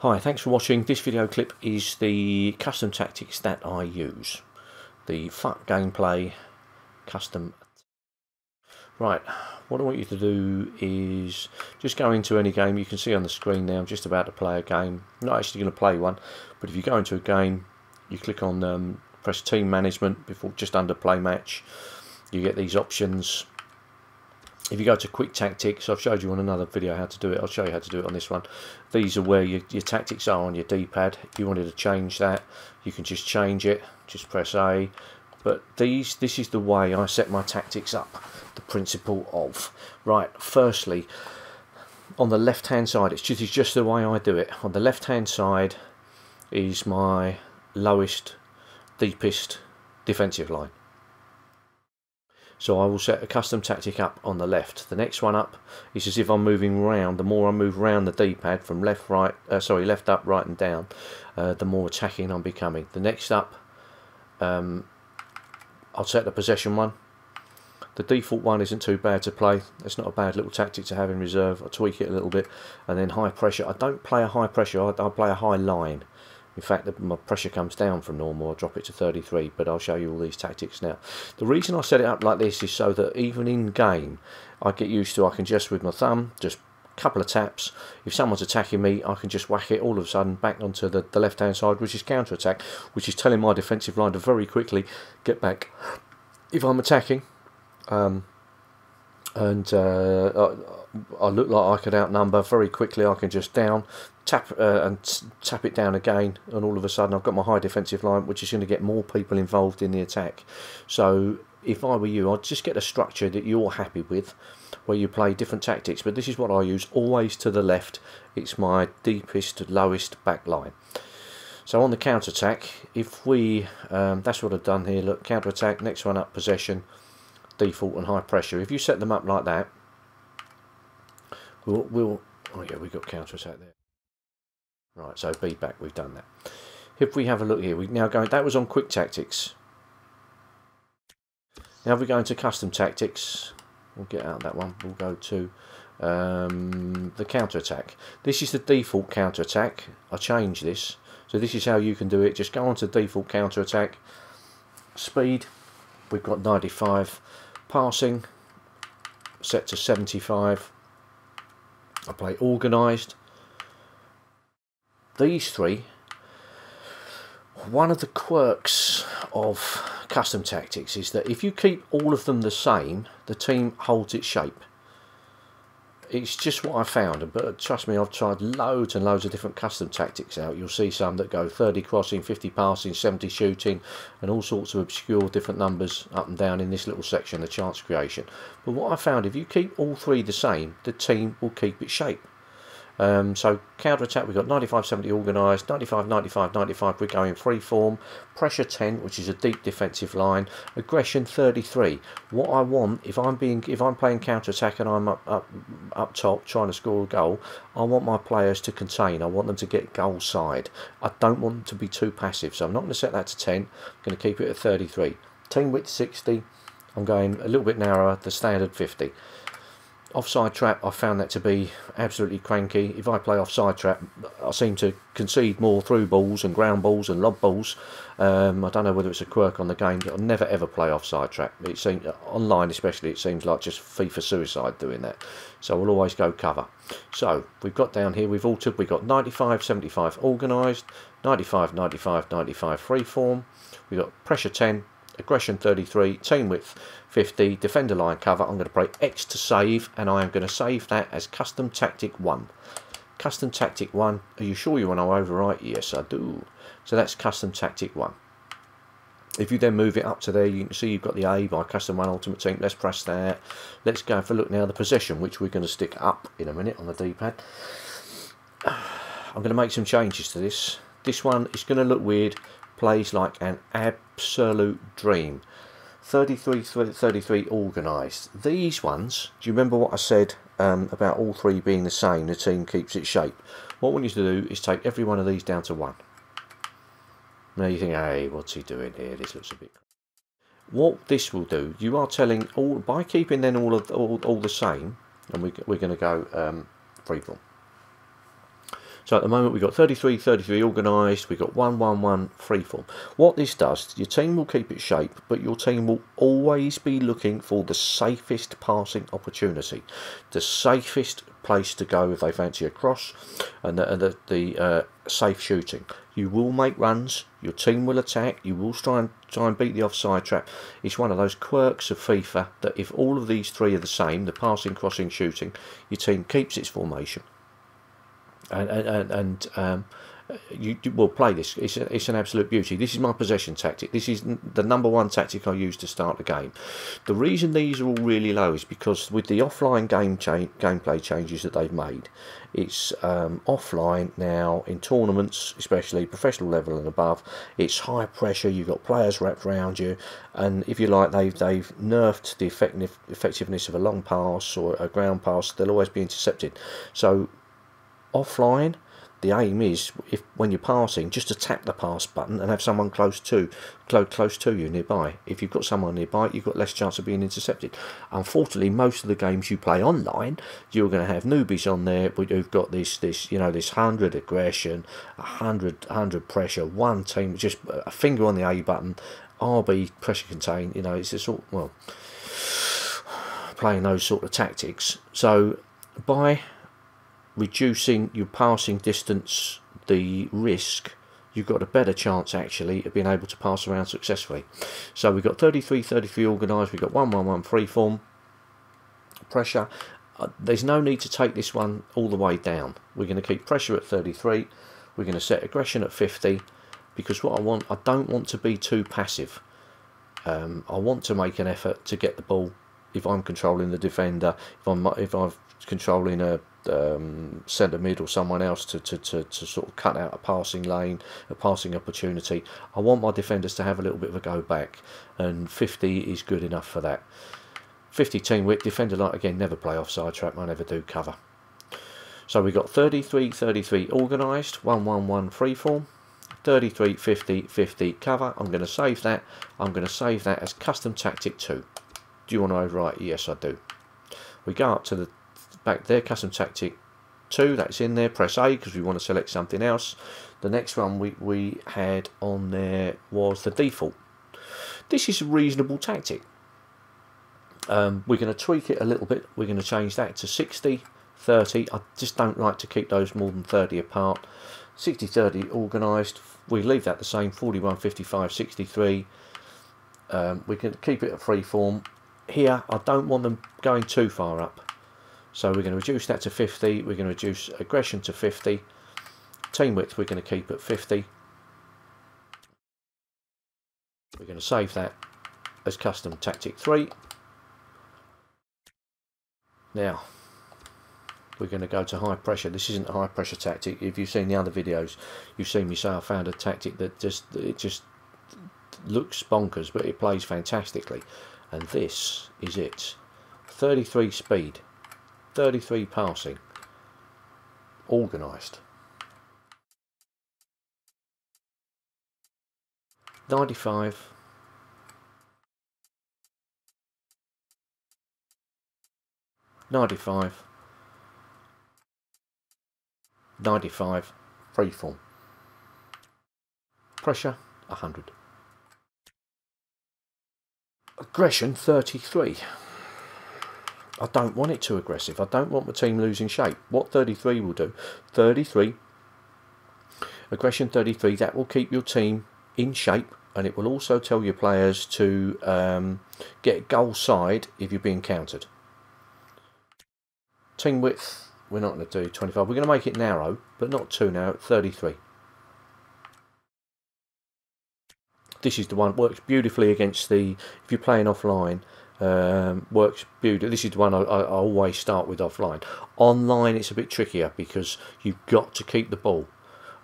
Hi, thanks for watching. This video clip is the custom tactics that I use. The Futgameplay custom. Right, what I want you to do is just go into any game. You can see on the screen now I'm just about to play a game. I'm not actually going to play one, but if you go into a game, you click on press team management before just under play match. You get these options. If you go to quick tactics, I've showed you on another video how to do it. I'll show you how to do it on this one. These are where your tactics are on your D-pad. If you wanted to change that, you can just change it. Just press A. But this is the way I set my tactics up. The principle of. Right, firstly, on the left-hand side, this is just the way I do it. On the left-hand side is my lowest, deepest defensive line. So I will set a custom tactic up on the left. The next one up is as if I'm moving round. The more I move round the D-pad from left up, right and down, the more attacking I'm becoming. The next up, I'll set the possession one. The default one isn't too bad to play. It's not a bad little tactic to have in reserve. I'll tweak it a little bit. And then high pressure. I don't play a high pressure, I play a high line. In fact, my pressure comes down from normal. I'll drop it to 33, but I'll show you all these tactics now. The reason I set it up like this is so that even in game, I get used to, I can just with my thumb, just a couple of taps. If someone's attacking me, I can just whack it all of a sudden back onto the left-hand side, which is counter-attack, which is telling my defensive line to very quickly get back. If I'm attacking, I look like I could outnumber very quickly, I can just tap it down again, and all of a sudden I've got my high defensive line, which is going to get more people involved in the attack. So if I were you, I'd just get a structure that you're happy with, where you play different tactics. But this is what I use, always to the left. It's my deepest, lowest back line. So on the counter attack, if we that's what I've done here. Look, counter attack, next one up, possession, default and high pressure. If you set them up like that, oh yeah, we've got counter attack there. Right, so be back, we've done that. If we have a look here, we now go, that was on quick tactics. Now we go into custom tactics. We'll get out of that one. We'll go to the counter attack. This is the default counter attack. I changed this, so this is how you can do it. Just go on to default counter attack. Speed, we've got 95. Passing, set to 75. I play organised. These three, one of the quirks of custom tactics is that if you keep all of them the same, the team holds its shape. It's just what I found, but trust me, I've tried loads and loads of different custom tactics out. You'll see some that go 30 crossing, 50 passing, 70 shooting, and all sorts of obscure different numbers up and down in this little section, the chance creation. But what I found, if you keep all three the same, the team will keep its shape. So counter attack, we've got 95, 70 organised, 95, 95, 95. We're going free form, pressure 10, which is a deep defensive line, aggression 33. What I want, if I'm playing counter attack and I'm up top trying to score a goal, I want my players to contain. I want them to get goal side. I don't want them to be too passive, so I'm not going to set that to 10. I'm going to keep it at 33. Team width 60. I'm going a little bit narrower, the standard 50. Offside trap, I found that to be absolutely cranky. If I play offside trap, I seem to concede more through balls and ground balls and lob balls. I don't know whether it's a quirk on the game, but I'll never ever play offside trap. It seems, online especially, it seems like just FIFA suicide doing that. So we'll always go cover. So we've got down here, we've altered, we've got 95, 75 organised, 95, 95, 95 freeform. We've got pressure 10. Aggression 33, team width 50, defender line cover. I'm going to play X to save, and I am going to save that as custom tactic 1. Custom tactic 1. Are you sure you want to overwrite? Yes, I do. So that's custom tactic 1. If you then move it up to there, you can see you've got the A by custom 1 ultimate team. Let's press that. Let's go for a look now. The possession, which we're going to stick up in a minute on the D-pad. I'm going to make some changes to this. This one is going to look weird. Plays like an absolute dream. 33 organised. These ones, do you remember what I said about all three being the same? The team keeps its shape. What I want you to do is take every one of these down to 1. Now you think, hey, what's he doing here? This looks a bit. What this will do, you are telling all by keeping then all the same, and we're going to go freeform. So at the moment we've got 33-33 organised, we've got 1-1-1 freeform. What this does, your team will keep its shape, but your team will always be looking for the safest passing opportunity, the safest place to go if they fancy a cross, and the safe shooting. You will make runs, your team will attack, you will try and beat the offside trap. It's one of those quirks of FIFA that if all of these three are the same, the passing, crossing, shooting, your team keeps its formation. And you will play this. It's an absolute beauty. This is my possession tactic. This is the #1 tactic I use to start the game. The reason these are all really low is because with the offline gameplay changes that they've made, it's offline now in tournaments, especially professional level and above. It's high pressure. You've got players wrapped around you, and if you like, they've nerfed the effectiveness of a long pass or a ground pass. They'll always be intercepted. So offline, the aim is, when you're passing, just to tap the pass button and have someone close to you nearby. If you've got someone nearby, you've got less chance of being intercepted. Unfortunately, most of the games you play online, you're going to have newbies on there, but you've got this 100 aggression, 100 pressure, one team, just a finger on the A button, RB pressure contain. It's a sort, well, playing those sort of tactics. So by reducing your passing distance, the risk, you've got a better chance actually of being able to pass around successfully. So we've got 33-33 organised, we've got 1-1-1 freeform pressure. There's no need to take this one all the way down. We're going to keep pressure at 33, we're going to set aggression at 50, because what I don't want to be too passive. I want to make an effort to get the ball. If I'm controlling the defender, if I'm controlling a centre mid or someone else to sort of cut out a passing lane, a passing opportunity, I want my defenders to have a little bit of a go back, and 50 is good enough for that. 50 team width, defender, like again, never play offside trap, I never do cover. So we've got 33-33 organised, 1-1-1 freeform, 33-50-50 cover. I'm going to save that. I'm going to save that as custom tactic 2. Do you want to overwrite? Yes, I do. We go up to the back there, custom tactic 2, that's in there. Press A because we want to select something else. The next one we had on there was the default. This is a reasonable tactic. We're going to tweak it a little bit. We're going to change that to 60-30. I just don't like to keep those more than 30 apart. 60-30 organised. We leave that the same. 41-55-63. We can keep it at freeform. Here, I don't want them going too far up. So we're going to reduce that to 50. We're going to reduce aggression to 50. Team width we're going to keep at 50. We're going to save that as custom tactic 3. Now, we're going to go to high pressure. This isn't a high pressure tactic. If you've seen the other videos, you've seen me say I found a tactic that just looks bonkers, but it plays fantastically. And this is it. 33 speed, 33 passing, organised. 95. 95. 95. Freeform. Pressure 100. Aggression 33. I don't want it too aggressive. I don't want the team losing shape. What 33 will do, 33, aggression 33, that will keep your team in shape, and it will also tell your players to get goal side if you're being countered. Team width, we're not going to do 25. We're going to make it narrow, but not too narrow, 33. This is the one, works beautifully against the, if you're playing offline, works beautifully. This is the one I always start with offline. Online it's a bit trickier because you've got to keep the ball.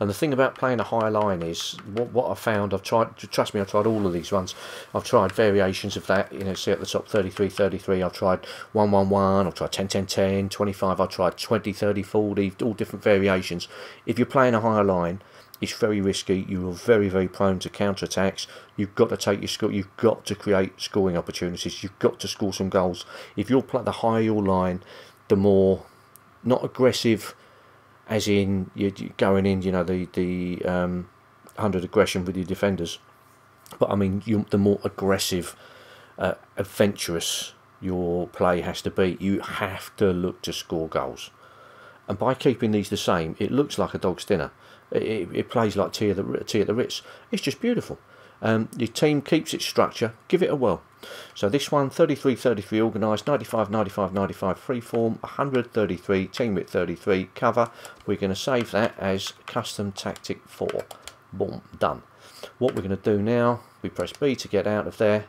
And the thing about playing a high line is, what I found, I've tried, trust me, I've tried all of these ones. I've tried variations of that, you know, see at the top 33, 33, I've tried 1, 1, 1, I've tried 10, 10, 10, 25, I've tried 20, 30, 40, all different variations. If you're playing a higher line, it's very risky. You are very, very prone to counter-attacks. You've got to take your score. You've got to create scoring opportunities. You've got to score some goals. If you're the higher your line, the more not aggressive as in you're going in, you know, the 100 aggression with your defenders, but I mean the more aggressive, adventurous your play has to be. You have to look to score goals, and by keeping these the same, it looks like a dog's dinner. It plays like tea at the Ritz. It's just beautiful. Your team keeps its structure. Give it a whirl. So this one, 33-33 organised, 95-95-95 freeform, 133 team width 33 cover. We're going to save that as custom tactic 4. Boom, done. What we're going to do now, we press B to get out of there,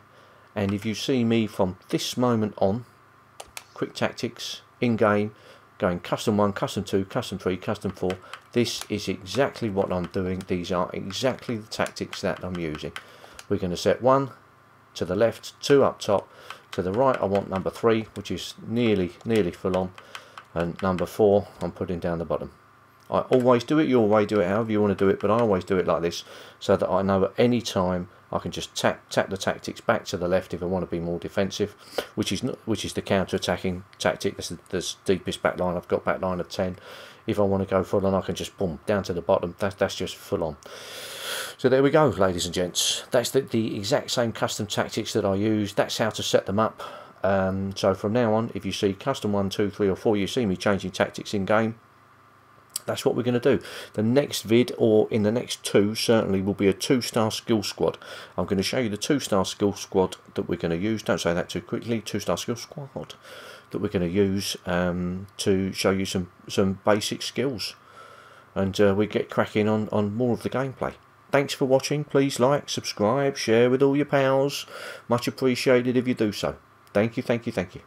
and if you see me from this moment on, quick tactics in game, going custom 1, custom 2, custom 3, custom 4. This is exactly what I'm doing. These are exactly the tactics that I'm using. We're going to set 1 to the left, 2 up top. To the right I want number 3, which is nearly full on, and number 4 I'm putting down the bottom. I always do it, you always do it however you want to do it, but I always do it like this, so that I know at any time I can just tap the tactics back to the left if I want to be more defensive, which is the counter-attacking tactic. That's the deepest back line I've got, back line of 10. If I want to go full on, I can just boom down to the bottom. That's just full on. So there we go, ladies and gents. That's the exact same custom tactics that I use. That's how to set them up. So from now on, if you see custom 1, 2, 3 or 4, you see me changing tactics in game. That's what we're going to do. The next vid, or in the next 2 certainly, will be a 2-star skill squad. I'm going to show you the 2-star skill squad that we're going to use. Don't say that too quickly. 2-star skill squad that we're going to use to show you some basic skills, and we get cracking on more of the gameplay. Thanks for watching. Please like, subscribe, share with all your pals. Much appreciated if you do so. Thank you, thank you, thank you.